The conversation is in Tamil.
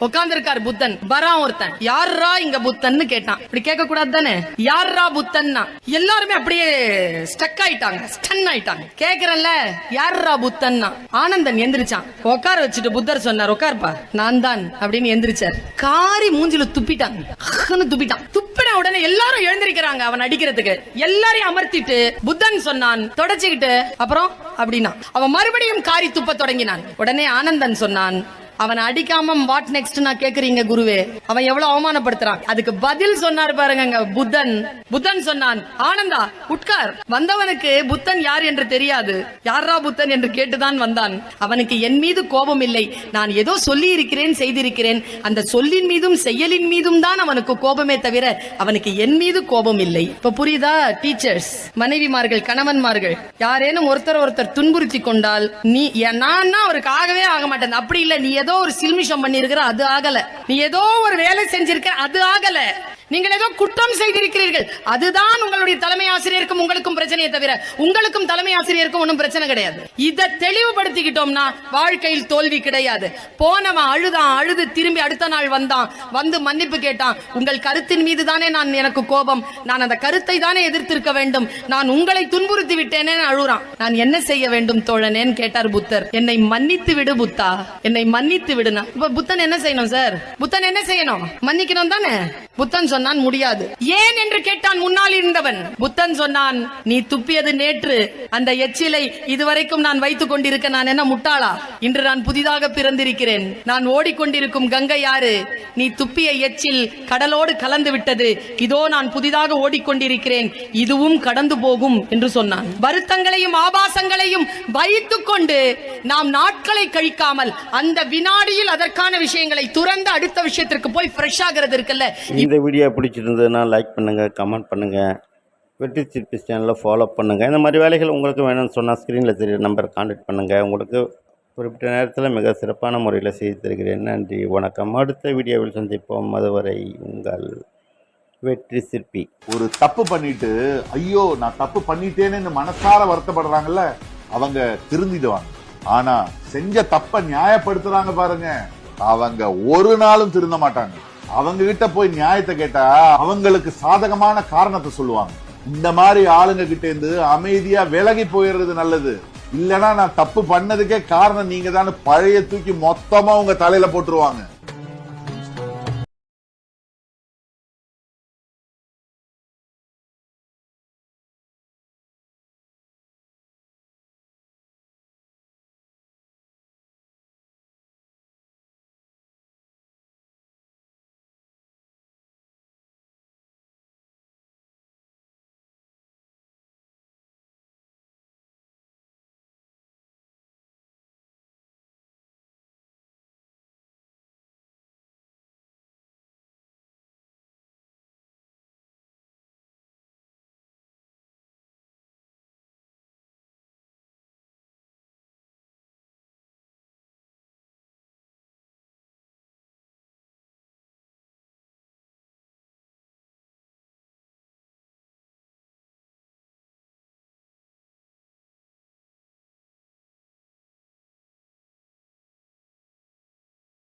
உட்கார்ந்து இருக்காரு புத்தன். வரான் ஒருத்தன், யாரா இங்க புத்தன்னு கேட்டான். இப்படி கேட்க கூடாது தானே, யாரா புத்தன்னா. எல்லாருமே அப்படியே ஸ்டக் ஆயிட்டாங்க, ஸ்டன் ஆயிட்டாங்க. கேக்குறல்ல யாரா புத்தன்னா. ஆனந்தன் எந்திரிச்சான், உட்கார வச்சுட்டு புத்தர் சொன்னார், உட்கார்ப்பா நான் தான் அப்படின்னு எந்திரிச்சார். காரி மூஞ்சில துப்பிட்டாங்க, துப்பிட்டான். துப்பின உடனே எல்லாரும் எழுந்திருக்கிறாங்க அவன் அடிக்கிறதுக்கு. எல்லாரையும் அமர்த்திட்டு புத்தன் சொன்னான், தொடச்சுக்கிட்டு அப்புறம் அப்படின்னா. அவன் மறுபடியும் காரி துப்ப தொடங்கினான். உடனே ஆனந்தன் சொன்னான், அவன் அடிக்காம வாட் நெக்ஸ்ட் நான் கேக்குறீங்க குருவே, அவன் எவ்வளவு அவமானப்படுத்துறான். அதுக்கு பதில் சொன்னார் பாருங்க புத்தன். புத்தன் சொன்னான், ஆனந்தா உட்கார். வந்தவனுக்கு புத்தன் யார் என்று தெரியாது, யாரா புத்தன் என்று கேட்டுதான் வந்தான். அவனுக்கு என் மீது கோபம் இல்லை, நான் ஏதோ சொல்லி இருக்கிறேன், செய்திருக்கிறேன். அந்த சொல்லின் மீதும் செயலின் மீதும் தான் அவனுக்கு கோபமே தவிர அவனுக்கு என் மீது கோபம் இல்லை. இப்ப புரியுதா? டீச்சர்ஸ், மனைவிமார்கள், கணவன்மார்கள் யாரேனும் ஒருத்தர் துன்புறுத்தி கொண்டால், நீ நான் அவருக்கு ஆகவே ஆக மாட்டேன். அப்படி இல்ல, நீ ஏதோ ஒரு சில்மிஷம் பண்ணிருக்கிற, அது ஆகல. நீ ஏதோ ஒரு வேலை செஞ்சிருக்க, அது ஆகல. நீங்கள் ஏதோ குற்றம் செய்திருக்கிறீர்கள், அதுதான் உங்களுடைய தலைமை ஆசிரியருக்கும் உங்களுக்கும் பிரச்சனையை தவிர உங்களுக்கும் தலைமை ஆசிரியருக்கும் ஒன்றும் பிரச்சனை கிடையாது. இதை தெளிவுபடுத்திக்கிட்டோம்னா வாழ்க்கையில் தோல்வி கிடையாது. போனவன் அழுது திரும்பி அடுத்த நாள் வந்தான், வந்து மன்னிப்பு கேட்டான். உங்கள் கருத்தின் மீது தானே எனக்கு கோபம், நான் அந்த கருத்தை தானே எதிர்த்திருக்க வேண்டும், நான் உங்களை துன்புறுத்தி விட்டேனே அழுறான். நான் என்ன செய்ய வேண்டும் தோழனேன்னு கேட்டார் புத்தர். என்னை மன்னித்து விடு புத்தா, என்னை மன்னித்து விடுனா. இப்ப புத்தன் என்ன செய்யணும் சார்? புத்தன் என்ன செய்யணும்? மன்னிக்கணும் தானே. புத்தன் சொன்னான், முடியாது. ஏன் என்று கேட்டான் முன்னால் இருந்தவன். புத்தன் சொன்னான், நீ துப்பியது நேற்று, அந்த எச்சிலை இதுவரைக்கும் நான் வைத்துக் கொண்டிருக்க நான் என்ன முட்டாளா? இன்று நான் புதிதாக பிறந்திருக்கிறேன். நான் ஓடிக்கொண்டிருக்கும் கங்கை யாரு? நீ துப்பிய எச்சில் கடலோடு கலந்து விட்டது. இதோ நான் புதிதாக ஓடிக்கொண்டிருக்கிறேன், இதுவும் கடந்து போகும் என்று சொன்னான். வருத்தங்களையும் ஆபாசங்களையும் வைத்துக் கொண்டு நாம் நாட்களை கழிக்காமல் அந்த வினாடியில் அதற்கான விஷயங்களை துறந்து அடுத்த விஷயத்திற்கு போய் ஃப்ரெஷ் ஆகிறது இருக்குல்ல. இந்த வீடியோ பிடிச்சிருந்ததுன்னா லைக் பண்ணுங்கள், கமெண்ட் பண்ணுங்கள், வெற்றி சிற்பி சேனலை ஃபாலோ பண்ணுங்கள். இந்த மாதிரி வேலைகள் உங்களுக்கு வேணும்னு சொன்னால் ஸ்க்ரீனில் தெரிய நம்பர் கான்டாக்ட் பண்ணுங்கள். உங்களுக்கு குறிப்பிட்ட நேரத்தில் மிக சிறப்பான முறையில் செய்து தருகிறேன். நன்றி, வணக்கம். அடுத்த வீடியோவில் சந்திப்போம். அதுவரை உங்கள் வெற்றி சிற்பி. ஒரு தப்பு பண்ணிட்டு ஐயோ நான் தப்பு பண்ணிட்டேன்னு மனசார வருத்தப்படுறாங்கல்ல, அவங்க திருந்திடுவாங்க. ஆனா செஞ்ச தப்ப நியாயப்படுத்துறாங்க பாருங்க, அவங்க ஒரு நாளும் திருந்த மாட்டாங்க. அவங்க கிட்ட போய் நியாயத்தை கேட்டா அவங்களுக்கு சாதகமான காரணத்தை சொல்லுவாங்க. இந்த மாதிரி ஆளுங்க கிட்ட இருந்து அமைதியா விலகி போயிடுறது நல்லது. இல்லனா நான் தப்பு பண்ணதுக்கே காரணம் நீங்க தான் பழைய தூக்கி மொத்தமா உங்க தலையில போட்டுருவாங்க.